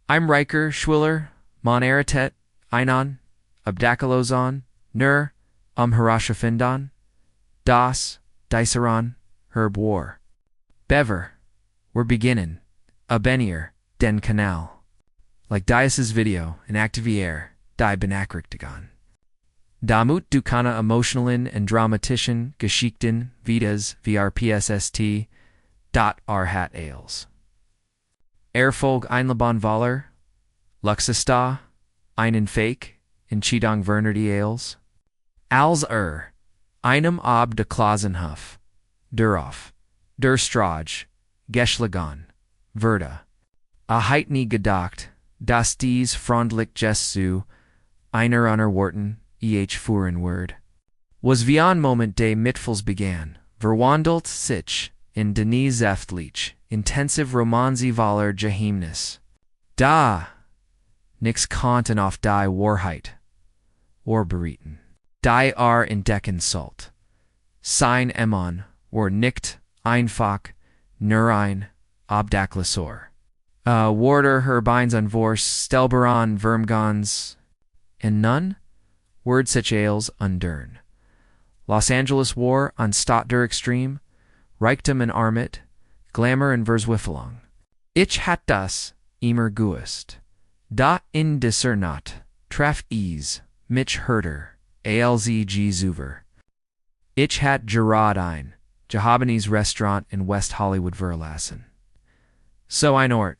I'm reicher, schwuler, Mann, heiratete, einen, obdachlosen, heiratete, das, Diceron, Herb war. Bever, we're beginning, Abenier, den Kanal. Like Dias's video, in Activier, die Benachrichtigung. Damit du keine emotionalen und dramatischen Geschichten Vidas VRPSST hat ales. Erfolg einleben Waller, Luxesta, einen Fake, in Chidong Vernity ales. Als einem obdachlosen durauf, der Strage, geschlagen, Verda. Heit nie gedacht, dass dies freundlich Jesu, einer Worten, fuhren word. Was wie ein Moment des Mitfalls begann, verwandelt sich in Denis Zeftlich, intensiv Romanzi Valer Geheimnis. Da, nix Konten auf die Wahrheit, Warberiten. Die entdecken sollt. Sein Emon, war nicht einfach, nur ein obdachloser. Warder Herbeins an Vors, Stelberon Vermgans, and none? Word such ales undern. Los Angeles War an Stadt der Extreme, Reichtum and Armit, Glamour and Verswiffelung. Ich hat das, immer guest. Da in discernat, traf ease, mich herder, alzg zuver. Ich hat Gerard ein, Jahabanese restaurant in West Hollywood Verlassen. So ein Ort.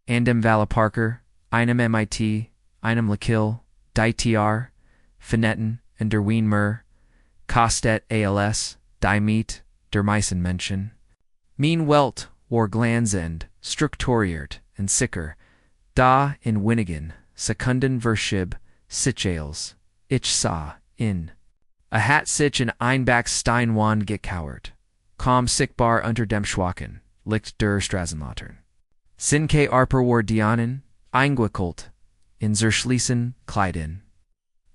Andem Vala Parker, einem MIT, einem Lakill, die TR, Finetten, and der Wien Mur, Kostet ALS, die Miet, der Meissen Menschen. Mien Welt, war Glanzend, strukturiert, and sicker, da in Winnigan, Sekunden Verschib, Sichales, ich sah, in. A hat sich in Einbach Steinwand gekauert, kaum sichtbar unter dem Schwachen, licht der Straßenlatern. Sinke Arper war Dianen, eingekult, in Zerschließen Kleiden.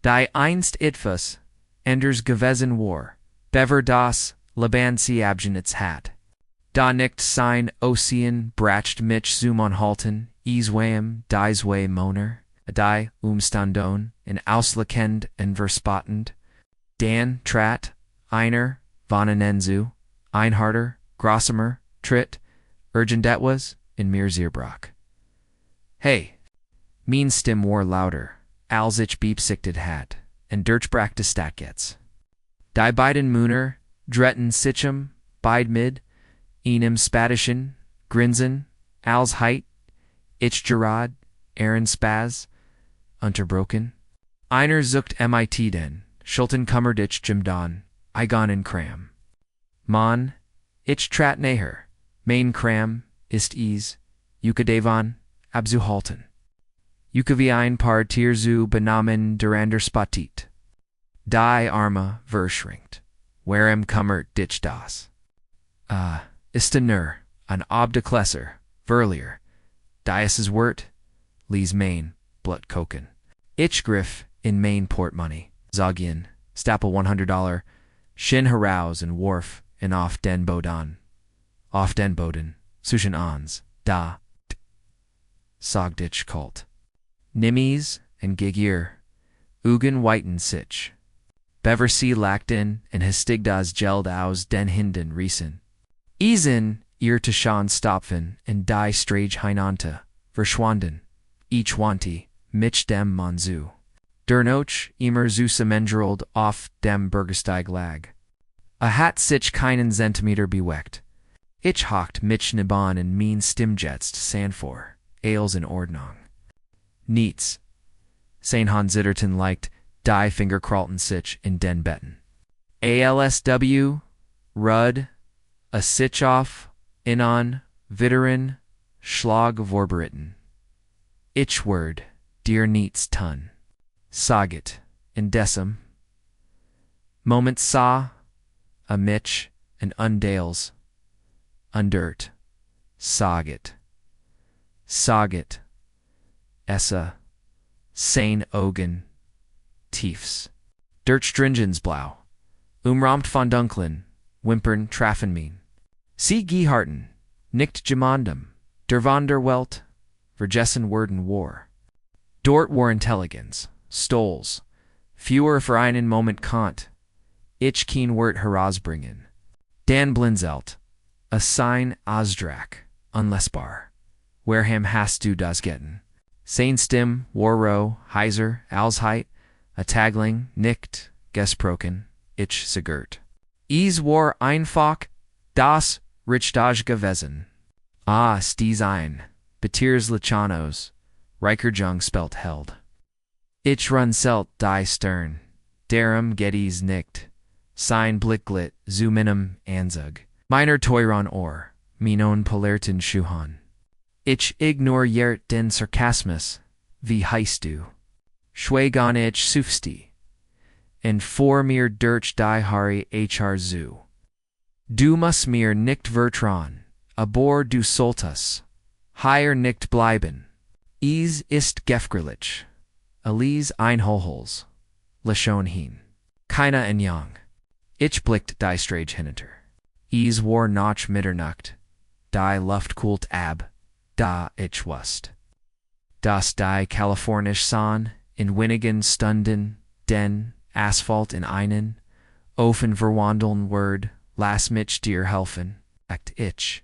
Die einst etwas, enders gewesen war, bever das, Lebansi abgenitz hat. Da nicht sein Ocean bracht mich zum Anhalten, Iswam, diesway Moner, die Umstandon, in Auslekend en Verspotend, Dan, Trat, Einer, Vonenenzu, Einharder, Grossamer, Tritt, Urgendetwas, in mir Zierbrock. Hey, mean stim war lauter, als ich beepsichtet hat, and Dirchbrack de Statgets. Die beiden Mooner, Dretten Sichem, beid mid, einem Spadischen, Grinsen, als Heit, ich Gerard, Aaron Spaz, unterbrochen. Einer zuckt MIT den, Schulten Kummerditch Jimdon, Igon in Kram. Mann, ich trat näher, Main Kram, ist ease, Ukadevon, abzuhalten. Wie ein paar Tierzu benamen durander Spatit. Die Arme verschrinkt, warem Kummert ditch das. Ist nur, an Obdachloser, Verlier, Dias's Wort, Lees Main, Blut Koken. Ich griff, in Main Port Money, Zogien, Stapel $100, Shin Heraus and Wharf, and off den Boden, Sushan Ans, da, t, Sogditch Kult. Nimmies and Gigir, Ugen Whiten Sich. Beversea Lackden and Histigdas Geld aus den Hinden Riesen. Eisen, ihr Tashan Stopfen and die Strage Heinante, Verschwanden, each wanti, mich dem Manzu. Dernoch, immer Zusammengerald auf dem Bergesteig lag. A hat sich keinen Zentimeter beweckt. Ich hocht mich niban and mean Stimjetst Sanfor, Ales in Ordnung. Niets. Saint Zitterton liked, die Finger Kralton sich in den Betten. ALSW, Rud, a Sitchoff, Inon, Witteren, Schlag Vorberitten. Ich word, dear Niets Tun. Saget, in Decim. Moment saw, a Mitch, and Undales. Undert, Saget. Saget. Essa, Sane Ogen, Tiefs. Dirtstringensblau, Umramt von Dunklen, Wimpern Traffenmean. Sie Geharten, Nicht Gemandum, Der Welt, vergessen worden war. Dort war intelligence, stols, fewer für einen Moment kant, ich kein Wort herausbringen. Dan Blinzelt, a sign Osdrak, unlesbar. Wareham hast du das getten? Sein Stim, Warrow, Heiser, Alsheit, a Tagling, Nicht, Gesproken, ich Sigurt. Es war einfach, das Richtige gewesen. Ah, sties ein, Betiers Lichanos, Reicher Jung spelt held. Ich run selt die Stern, darum Gettys nicht, sein Blickglit zu meinem Anzug. Meiner Teuron Ohr, minon Polerten Schuhan. Ich ignoriert den Sarkasmus, wie heißt du? Schwegan ich sufsti. En vor mir durch die Hari hr zu. Du musst mir nicht vertrauen, aber du solltest hier nicht bleiben. Es ist gefährlich. Elise einholhols, leshon hin. Keiner en Young. Ich blickt die Strage hinter. Es war nach Mitternacht, die Luft kühlt ab, da ich wusste. Das die Kalifornisch Sonne in wenigen Stunden den Asphalt in einen Ofen verwandeln wird, lass mich dir helfen, echt ich.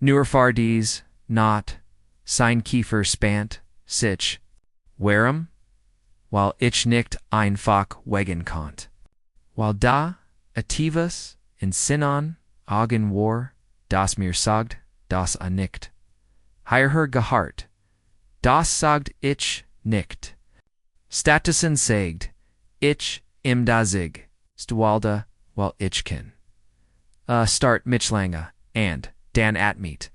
Nur für dies, not, sein Kiefer spannt, sich, warum? Weil ich nicht einfach wegen konnt. Weil da, etwas, in Sinan, Augen war, das mir sagt, das nicht. Heirer gehart, das sagt ich nicht. Statusen sagt, ich im dazig, stwalda, weil ich ken. Start mich lange, and, dan atmeet,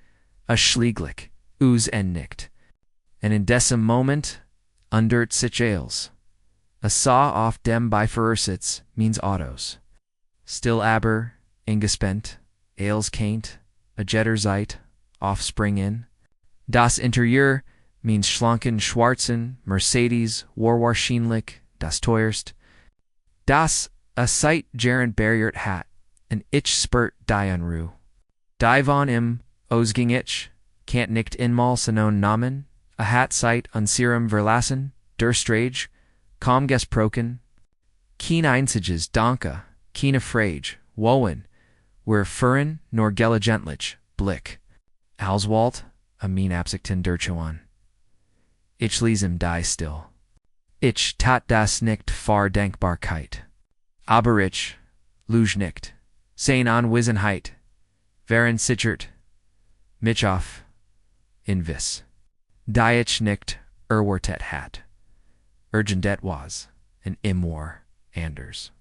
a schlieglich, en nicht. And in diesem Moment, undert sich als. A saw off dem Beifuersitz means autos. Still aber, ingespent, als kaint, a jetter zeit, offspring in. Das Interieur means schlanken schwarzen Mercedes warwahrscheinlich das teuerst. Das a seit gerent barriert hat, an ich spurt die unruh. Die von im Osging ich, can't nicht inmal senon namen, a hat seit unserum verlassen, der Strage, kaum gesproken. Keen einziges danke, keine Frage, woen, wir fuhren nor gelegentlich, blick. Alswald, a mean Absichten derchuan. Ich lesem die still. Ich tat das nicht far Denkbarkeit. Aber ich, luge nicht, sein Anwesenheit, wären sichert, mich auf, in vis. Die ich nicht erwartet hat. Urgendet was, an war, anders.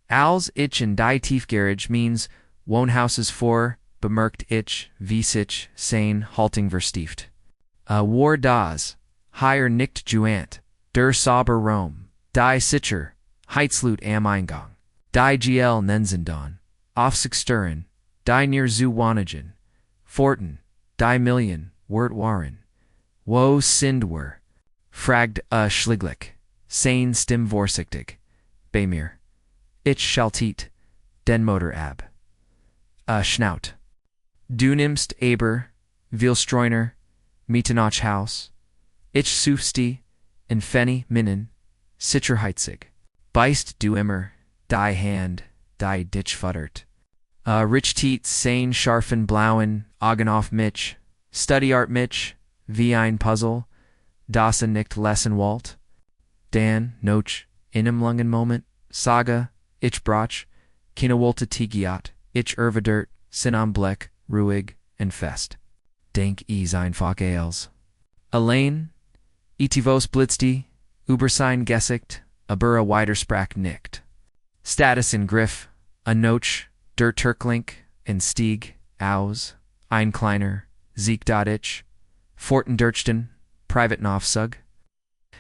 Als ich in die Tiefgarage means Wohnhauses vor, bemerkt ich, wie sich sein halting verstieft. War das, hier nicht juant, der sauber Rom, die sicher, Heizlut am Eingang, die gl Nensendon, Aufsichtstören, die near zu Wanigen, Forten, die Million, Wort waren. Wo sind wir? Fragt schlieglich, sein Stim vorsichtig, bei mir. Ich schaltet, den Motor ab. Schnaut. Du nimmst aber, Wilstreuner, Mietenach Haus. Ich sufsti, in Fenny Minnen, sicherheitsig. Beist du immer, die Hand, die dich futtert. Richtiet sein scharfen blauen, Augen auf mich, Studyart mich, wie ein Puzzle, das nicht lesen wollt. Dan, noch, in einem langen Moment, Saga, ich brach, keine wollte tigiat, ich ervedert, sin am Bleck, ruhig, und fest. Denk is einfach als. Allein, itivos blitzti, über sein Gesicht, aber a weiter sprach nicht. Status in Griff, a Noch, der Turklink, in Stieg, aus, ein kleiner, Sieg.ich, Fortendurchten, Private Novsug,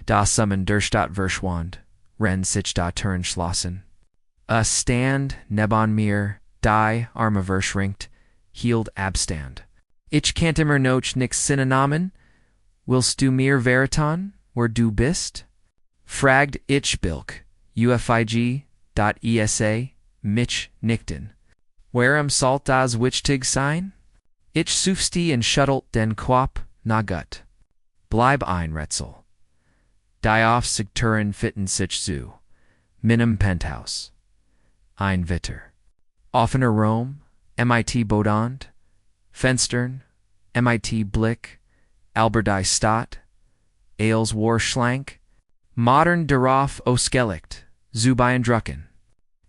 da summen der Stadt Verschwand, ren sich da Turn schlossen. A stand neben mir, die Arme verschrinkt, hielt abstand. Ich can't immer noch nix Synonamen, willst du mir veritan, wer du bist? Fragt ich bilk, ufig.esa, mich nickten. Warum sollt das wichtig sein? Ich sufsti in schuttelt den Quap, na gut. bleib ein Rätsel. Die auf sich Turin fitten sich zu. Minim Penthouse. Ein Witter. Offener Rom, MIT Bodant, Fenstern, MIT Blick, Alberti Stadt, Ailes War Schlank, Modern darauf ausgelegt, Zubeien Drucken.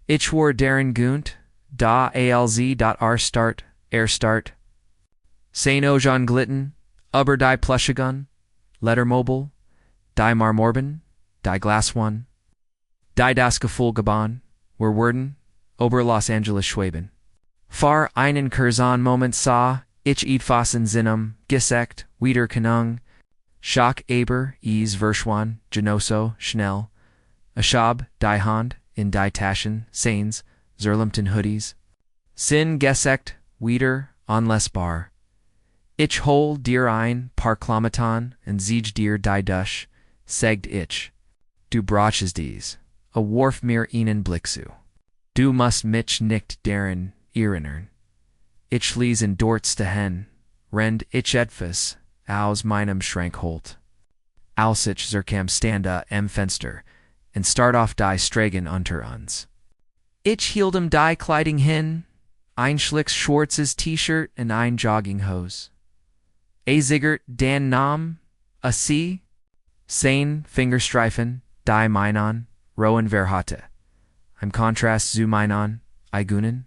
Ich war deren Gunt, da alz.r start, start. Sein Ojan Glitten, aber die Plushigun, Lettermobile, die Marmorben, die Glass One, die das Gefühl geban, were Werden, Ober Los Angeles Schwaben. Far einen Curzon Moment sah, ich etwas in Sinnum, Gesekt, wieder Kanung, Schock Aber, Verschwan, Genoso, Schnell, Ashab, die Hand, in die Taschen, Sains, Zerlimpton Hoodies, Sin Gesekt, wieder, Onlesbar. Ich hol dir ein paar Klamotten, und sieg dir die Dusch, segt ich. Du brauchst dies, a warf mir ihnen Blicksu. Du musst mich nicht deren erinnern. Ich lies in dortste hen, rend ich etwas, aus meinem Schrank holt. Als ich zerkam standa am Fenster, and start off die Stragen unter uns. Ich hielt die Kleiding hin, ein schlicks schwarzes T-Shirt und ein Jogginghose. Ziggert dan Nam, a C, Sein Fingerstreifen, die Meinon, Rowan Verhate. Im Kontrast zu Meinon, Igunen.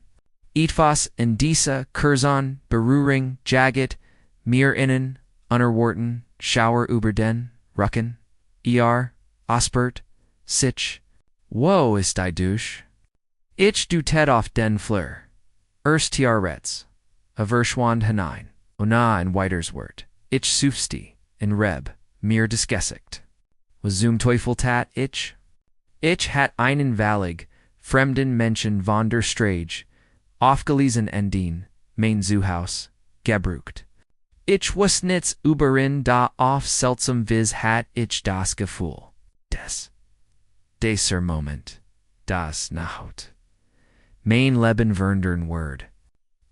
Etwas in dieser Curzon, Berührung, Jagged, mir innen, Unterworten, Schauer über den, Rucken, Aspert, Sich, wo ist die Douche? Ich du Ted auf den Fleur, erst Tiaretz, a Verschwand hinein, Ona in Weiterswort, ich sufsti, in Reb, mir disgessigt. Was zum Teufel tat ich? Ich hat einen Valig, fremden Menschen von der Strage, aufgelesen endin, mein Zuhaus, gebrucht. Ich was nits überin da auf seltsam vis hat ich das Gefühl, dieser Moment, das Nacht. Mein Leben verndern Word.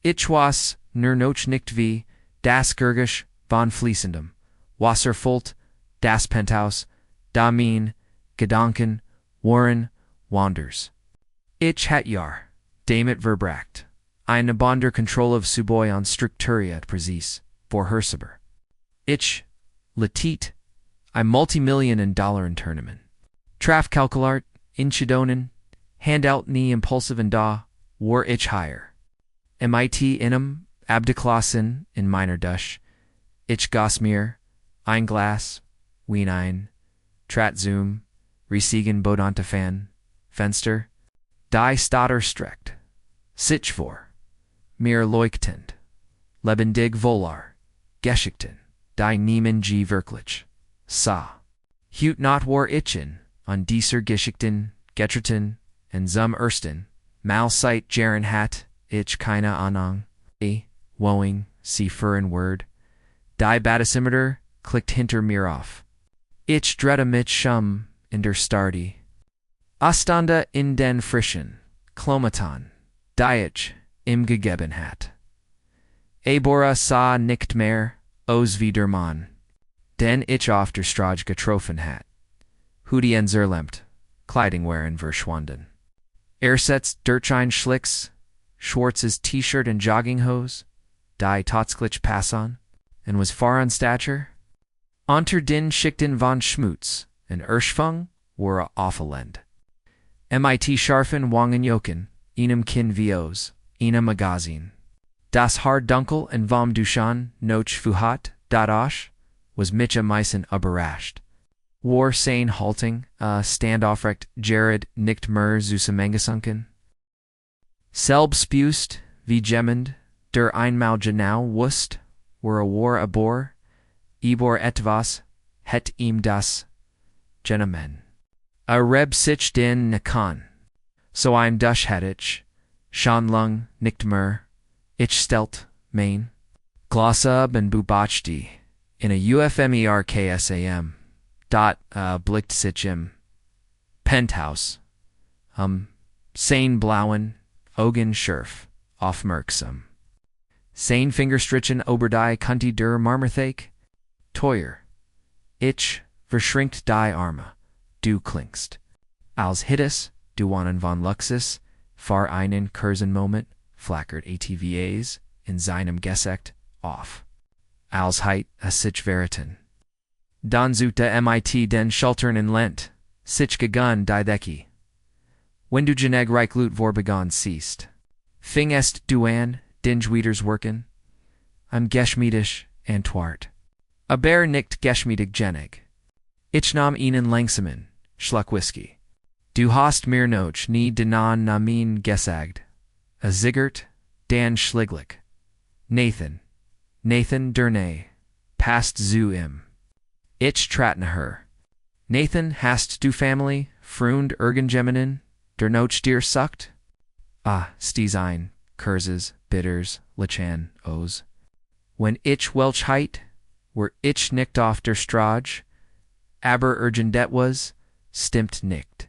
Ich was, nur noch nicht wie, das Gergisch, von fließendem, Wasserfult, das Penthouse, da mein, Gedanken, Warren, Wanders. Ich hat Jahr, damit verbracht, eine Bonder Control of Suboi on Structuria Präzis, vor Herseber. Ich, Latit, ein Multimillion-Dollar in Tournament. Traf Calculart, Inchidonen, Handout nie impulsive and da, war ich higher. MIT inum, abdachlosen in meiner Dusch, ich Gosmir, ein Glas, Wien ein, Trat Zoom, Resiegen Bodantafan, Fenster, die Statter strecht, sich vor, mir leuchtend, lebendig Volar, Geschichten, die Niemen G. Wirklich, sa. Hut not war itchen, on dieser Geschichten, Getreten, and zum Ersten, mal seit Jaren hat, ich keine Ahnung, woing, sie fuhren Word, die Batisimeter, klickt hinter mir auf. Ich drette mit Schum, in der Stardi. Astanda in den Frischen, Klomaton, die ich, im gegeben hat. Bora sa nicht mehr, os wie der Mann, den ich auf der Strage getroffen hat. Hudi en Zerlempt, Kleiding wehren verschwunden. Setzt Dirtschein Schlicks, Schwarzes T-Shirt and Jogginghose, die Totzglitch Passon, and was far on stature. Unter den Schichten von Schmutz, and Erschfung, were a Offelend. MIT Scharfen Wangen Joken, einem Kin Vios, einem Magazin. Das Haar Dunkel and vom Duchan, noch Fuhat, Dadash, was Mitcha Meisen überrascht. War sein halting, standaufrecht Jared nicht mehr zusammengesunken. Selbstbewusst, wie jemand, der einmal genau wusst, were war abor, ibor etwas, het ihm das, Gentleman. A Reb sich den Nakan. So ein Dusch hat ich, schon lang nicht mehr, ich stelt, mein, Glossab and Bubachdi, in a UFMERKSAM. Blickt sich im Penthouse, sein blauen, Augen schärf, aufmerksam. Sein Fingerstrichen ober die Kanti der Marmerthake, teuer, Ich, verschrinkt die Arme, du klingst. Als hittis, du wonnen von Luxus, far einen kurzen Moment, flackert ATVAs, in seinem Gesekt, off. Als heit a sich veriten. Dan zute mit den Schultern in Lent, sich gegun die Decke. Wenn du geneg reich Lut vorbegon siehst. Fing est du an, dingewieders worken. I'm geschmiedisch, Antwart. Aber nicht geschmiedig geneg. Ich nahm ihnen langsamen, schluck whisky. Du hast mir noch nie denan namin gesagt. A ziggert, Dan schliglich. Nathan Durnay, past zu im. Ich tratne her. Nathan, hast du family, Freund Geminin, der noch dir suckt? Ah, sties ein, Kurzes, Bitters, Lichan, Os. When ich welch heit, were ich nicht auf der Strage, aber urgendet was, stimmt nicht.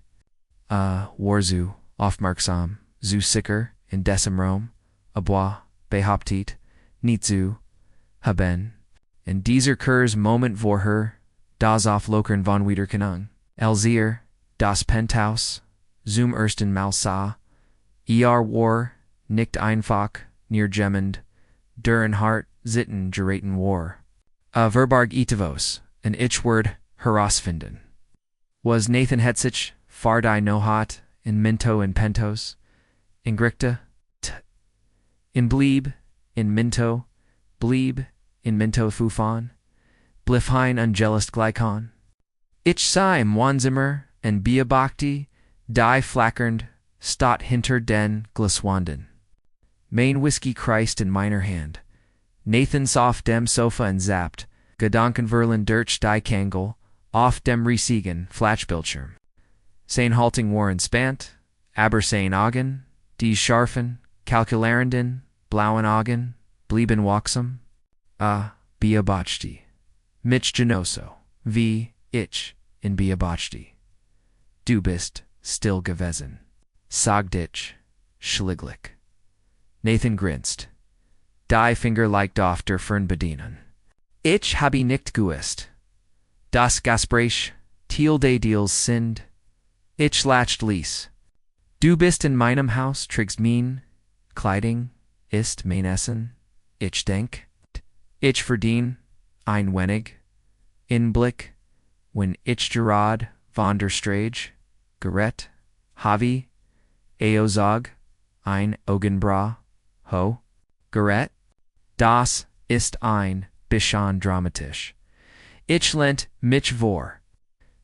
Warzu, aufmerksam, zu sicker, in decem Rom, abois, behauptet, nicht zu, haben, in dieser Kurs Moment vor her, das auf Lokern von Wiederkenung, Elzier, das Penthouse, zum ersten Mal sah, war, nicht einfach, near gemmend, der Hart, zitten geraten war. Verbarg itivos, an ich-word, herausfinden. Was Nathan Hetzich, fardai nohat, in Minto in Pentos, in Grichta, in Blieb, in Minto, Blieb, in Minto Fufan, Blifhein ungelist Glycon. Ich sei im Wanzimmer, en Biabakti, die flackernd, stot hinter den Glaswanden. Main Whiskey Christ in meiner Hand. Nathan soft dem Sofa and zapped, Gedankenverlen durch die Kangel, off dem Riesigen, Flatschbildschirm. Sein halting Warren spant, aber sein Augen, die scharfen, kalkularenden, blauen Augen, blieben wachsam. Biabachti. Mich genoso, wie ich, in Biabachti. Du bist, still gewesen. Sagt ich, schliglich. Nathan grinst. Die Finger leicht auf der Fern bedienen. Ich habe nicht gewusst. Das Gespräch, Thiel de Deals sind. Ich lacht ließ. Du bist in meinem Haus, trägst mein Kleiding, ist mein Essen. Ich denk. Ich verdien, ein wenig. Inblick, wenn ich gerad, von der Strage, gerett, Havi, Eozog, ein Augenbra, ho, gerett. Das ist ein bisschen dramatisch. Ich lent mich vor.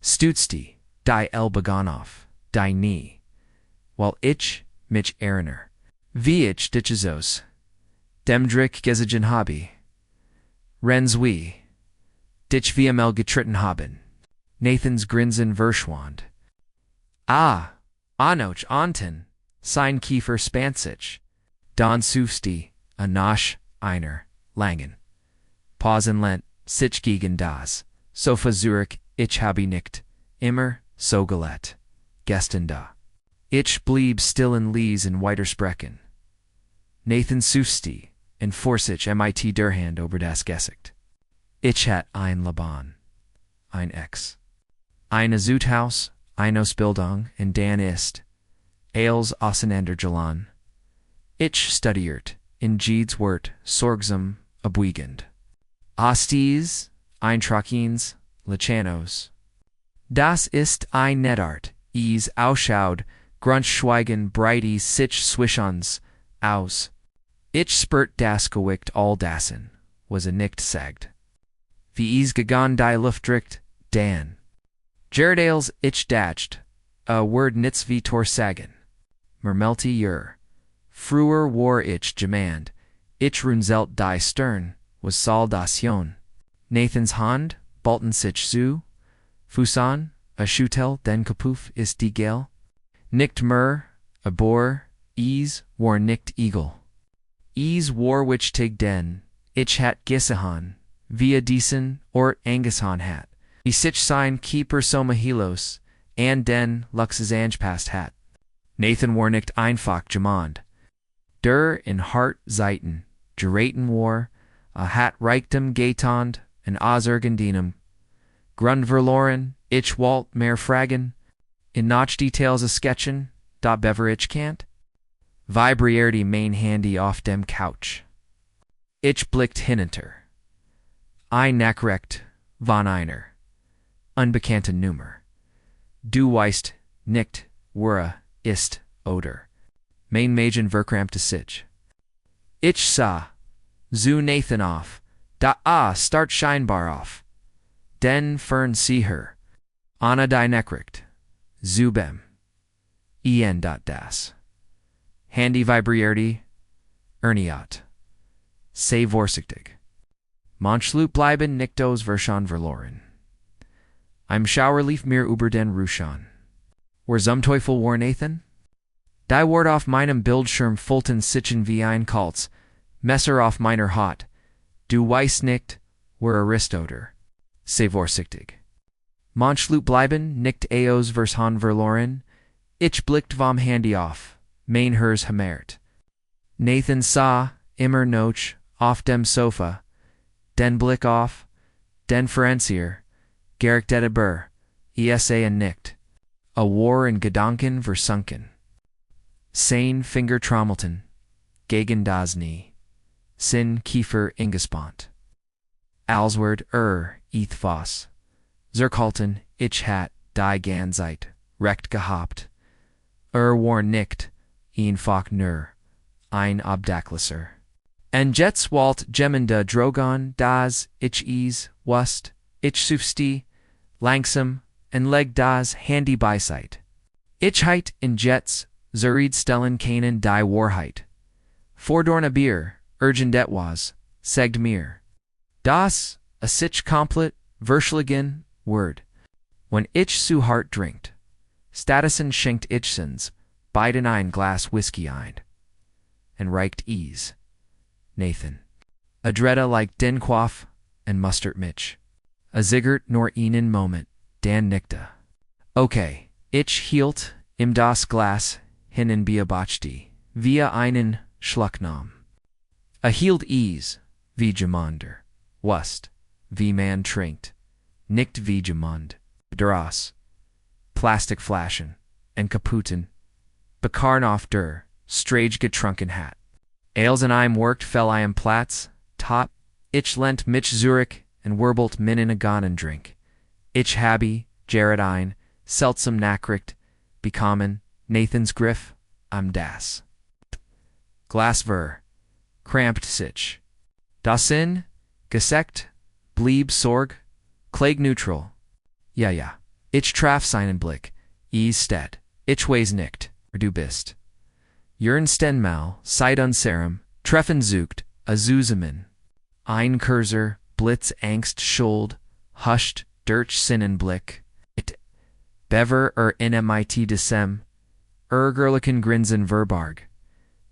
Stützti, die Elbegonoff, die nie. While ich mich erinnere. Wie ich ditchezos. Dem Drick gesigen habe. Renz wie. Dich VML getritten haben. Nathans grinsen verschwand. Anoch Anton, sein Kiefer Spansich. Don Sufsti, Anasch, einer, Langen. Pausen lent, sich gegen das. Sofa Zurich, ich habe nicht. Immer, so gelett. Gestern da. Ich blieb still in Lees in Weitersprechen. Nathan Sufsti, in Forsich mit der Hand über das Gesicht. Ich hat ein Laban. Ein Ex. Eine Zuthaus, eine Ausbildung, in Dan ist. Ailes auseinander Jalan. Ich studiert, in Jeeds Wort, sorgsam, abwiegend. Astis, Eintrachins, Lichanos. Das ist ein Nedart, is ausschaud, Grundschweigen breiti sich Swischons, aus. Ich spurt das gewicht all dassen, was a nicht sagt. Wie is gegangen die Luftdricht, Dan. Gerardales ich datcht, a word nits wie tor sagen. Mermelti Früher war ich gemand, ich runzelt die Stern, was Saldation. Nathans Hand, Bolton sich zu, Fusan, a Schutel den Kapuf ist die Gel. Nicht a Bohr, war nicht Eagle. War which tig den, ich hat Gisahan, via diesen, ort Angusan hat. Die sich sein Keeper Soma Hilos, and den Luxes Angepast hat. Nathan war nicht einfach gemand. Der in Hart Zeiten, geraten war, a hat reichtem Gaetond, en Ausergendinem, Grund verloren, ich Walt mehr fragen, in notch details a sketchen, da bever ich can't. Vibrierte main handy auf dem Couch. Ich blickt hinter. Ein Nachricht von einer unbekannten Nummer. Du weißt nicht, wer ist oder. Mein Mädchen verkrampte sich. Ich sah, zu Nathan auf, da start scheinbar auf. Den fern sie her. Anna die Nachricht. Zubem. Das. Handy vibrierte. Erniat. Sei vorsichtig. Manchlut bleiben nicht aus Verschon verloren. Im Schauerlief mir über den Ruschan. Wer zum Teufel war Nathan? Die Wort auf meinem Bildschirm Fulton sitzen wie ein Kaltz, Messer auf meiner Haut. Du weißt nicht, wer oder. Sei vorsichtig. Manchlut bleiben nicht aus Verschon verloren. Ich blickt vom Handy auf. Mein Herz hämmert. Nathan sah, immer noch, auf dem Sofa. Den Blick auf, den Ferencier, gerichtete Bur, ESA nicht. A war in Gedanken versunken. Sein Finger trommelten, gegen das Knie. Sin Kiefer ingespannt. Alsward ethvos. Zerkalten, ich hat, die Ganzeit, recht gehabt. War nicht, einfach nur, ein obdachloser. En jets walt gemende drogon das ich wust, ich sufsti, langsam, en leg das handy beiseit. Ich heit in jets, zurid stellen kanen die Warheit. Vordorna Bier, urgent etwas, segt mir. Das, a sich komplett, verschligen, word. When ich zu hart drinkt. Statusen schenkt ichsens, beiden ein Glas Whisky ein. En reicht ease. Nathan. Adretta like den Quaff, and Mustard Mitch. A ziggert nor ihnen Moment, Dan Nickta. Okay, ich hielt, im das Glas, hinnen beobachte, via einen Schlucknam. A hielt ease, wie Gemander, wust, wie man trinkt, nicht wie Gemund, Dras, Plastic flaschen, and kaputen, bekarn auf der, strage getrunken hat. Ales and I'm worked fell I am Platz, top, ich lent mich Zurich, and werbelt minen a gonen drink. Ich habe, Jared ein, seltsam Nachricht, bekommen, Nathan's Griff, am das. Glas ver, cramped sich. Dasin, gesekt, blieb Sorg, Klag neutral. Ja. Ich traf seinen Blick, stead, ich weiß nicht, du bist. Jürn Stenmal, Seid unserem, treffen sucht, a Zusammen. Ein Kurser, Blitz Angst schuld, huscht, durch Sinnenblick. It. Bever NMIT Desem, Gerlichen Grinsen Verbarg.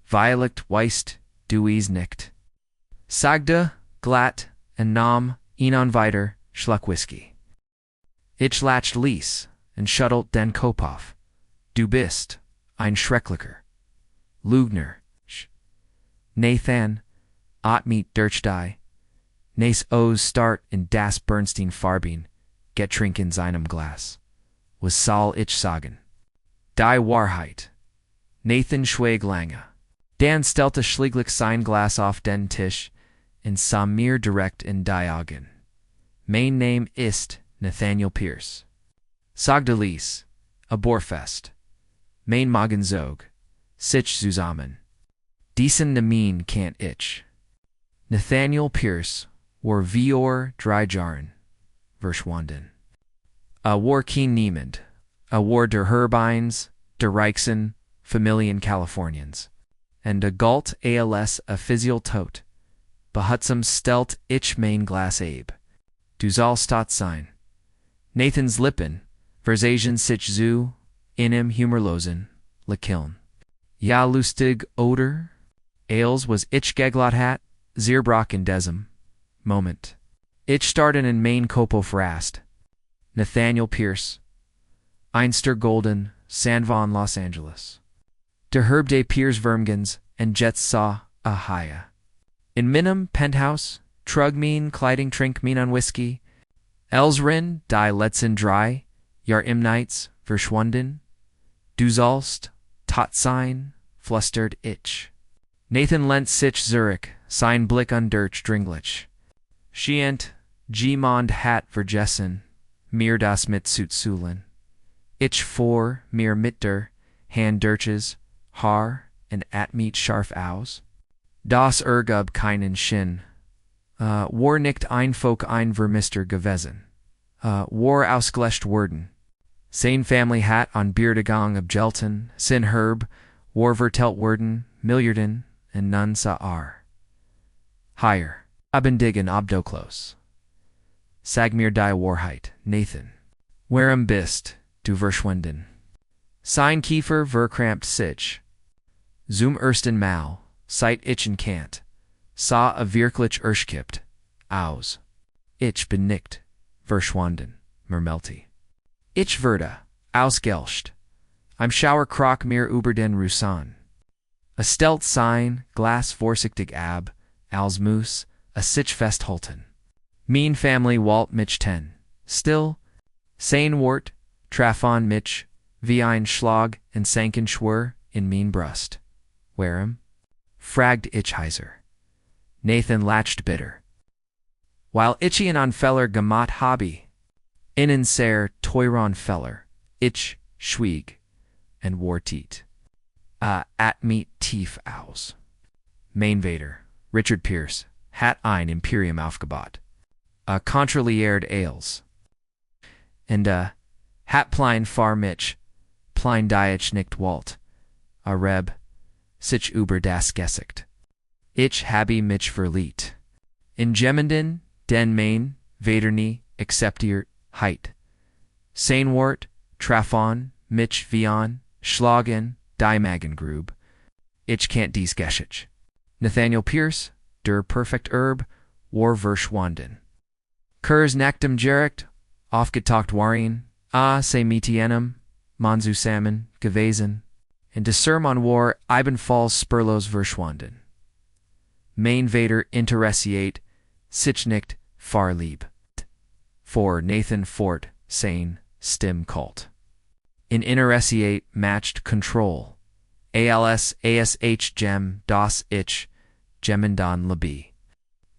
Violet Weist, Duis nicht. Sagde, glatt, and nam, Enon weiter, Schluck Whisky. Ich latcht Lies, and shuttelt den Kopf. Du bist, ein Schrecklicher. Lugner, Nathan, Atmeet Dirchdei, Nace O's start in das Bernstein Farbin, get trink in seinem Glas, was soll ich sagen? Die Wahrheit. Nathan schweig lange. Dan stellte schlieglich sein Glas auf den Tisch, und sah mir direkt in die Augen. Mein Name ist Nathaniel Pierce. Sagde Lies, a Bohrfest. Mein Magen zog. Sich zusammen. Diesen Namen can't ich. Nathaniel Pierce war Vior Dryjaren, verschwunden. A war kein niemand, a war der Herbines, der Reichsen, Familien Californians, and a galt als a physial tot, behutsam stelt ich mein Glas Abe. Du soll stot sein. Nathan's Lippen, Versagen sich zu, inem Humorlosen, lekiln. Ja lustig oder? Ales was ich geglot hat, Zierbrock in desem. Moment. Ich starten in main Kopo frast. Nathaniel Pierce. Einster Golden, San von Los Angeles. Der Herb de Piers Vermgens, and Jets saw, a Haya. In Minim, Penthouse, Trug mean, Kleiding Trink mean on Whiskey, Elsrin die letzten drei Jahr im Nights verschwunden. Du sollst tot sein, flüstert ich. Nathan lent sich Zurich, sein Blick undurch dringlich. Schient, Gmond hat vergessen, mir das mit Sulen. Ich vor mir mit der Hand durches Haar and at meet scharf aus. Das ergab keinen Sinn. War nicht einfach ein Vermister gewesen. War ausgelöscht worden. Sein Family hat on Beerdigung abgelten, sin Herb, war vertelt worden, Miljarden, and none sa Higher, abendigen obdachlos. Sag mir die Wahrheit, Nathan. Warum bist du verschwunden? Sein Kiefer verkrampft sich. Zum ersten Mal, seit ich Kant, sah a wirklich erschkippt, aus. Ich bin nicht verschwunden, murmelte. Ich werde ausgelöscht. Im Schauerkrach mir über den Rusan. A stelt sein, Glas vorsichtig ab, als muss, a sich festhalten. Mein Family walt mich ten. Still, sein Wort, traf mich, wie ein Schlag und sanken schwer in mein Brust. Warum? Fragt ich heiser. Nathan latched bitter. While ich an Feller gemacht habe, innen sehr teuron Feller, ich schwieg, and war tiet. At meet tief aus. Mainvader, Richard Pierce, hat ein Imperium aufgebaut. Kontrolliert Ales. And hat plein far mich, plein diech nicht walt. Reb, sich über das Gesicht. Ich habe mich verliebt. In Gemenden, den Main, Vadernie, acceptiert, heit. Sein Wort, trafon, mich vion, schlagen, die Magengrube. Ich can't dies geschich. Nathaniel Pierce, der perfect Erbe, war verschwunden. Kurs nachdem Gericht, aufgetaucht waren, sei mitienem, man zusammen, gewesen, und der Sermon war ebenfalls spurlos verschwunden. Mein Vader interessiert, sich nicht, far lieb. For Nathan Fort, sein, stim cult. In interessiert matched control. ALS gem das ich, gemendan labi.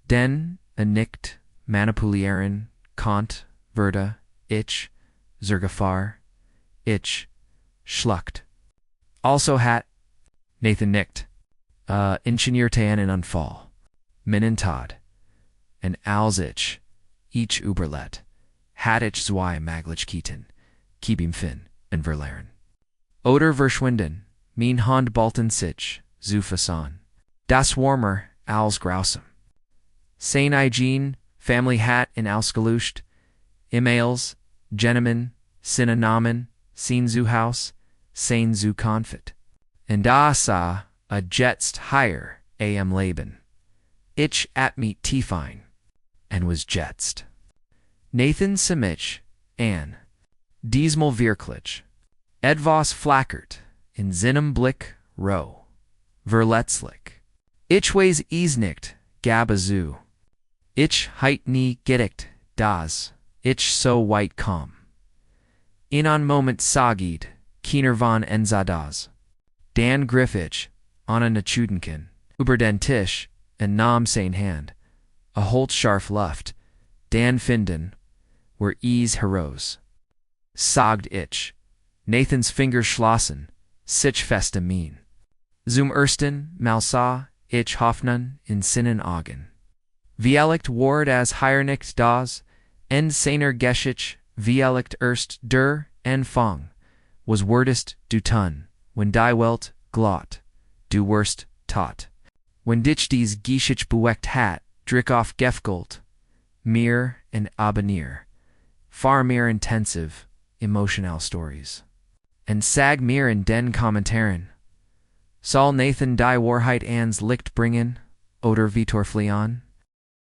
Den, nicht, manipulieren, Kant, Verda, ich, Zergafar, ich, schluckt. Also hat, Nathan nickt, ingenierte einen Unfall, Minentad, and als ich, each Uberlet, hat ich zwei maglich Kieten, Kibim Fin, and Verlaren. Oder verschwinden, mein Hand balten sich, zu fasan. Das warmer, als grausam. Sein Eigen, Family hat in ausgelöscht, Emails, Gentlemen, Synonomen, sein zu Haus, sein zu Konfit. Und da sah a jetst higher am Leben. Ich at me tiefein, and was jetst. Nathan Simich, an. Diesmal wirklich. Etwas flackert, in seinem Blick roh. Verletzlich. Ich weiß nicht, gab zu. Ich heit nie gedickt, das, ich so weit kam. In an Moment sagid, keiner von enzadas. Dan griff ich, an a Nachudenken, über den Tisch, and nahm sein Hand. A holt scharf Luft, Dan finden, were ease heroes. Sagd ich, Nathans Fingers schlossen, sich feste Mien. Zum ersten Mal sah ich Hoffnung in seinen Augen. Viellicht ward as Heirnicht das, en seiner Geschich, viellicht erst der Anfang, was wordest du tun, when die Welt glot, du worst tot. When dich dies Geschich bewecht hat, drick off Gefgold, mir and Abonnier, far mehr intensive, emotional stories. And sag mir in den Kommentaren, soll Nathan die Wahrheit ans Licht bringen, oder Vitor fliehen?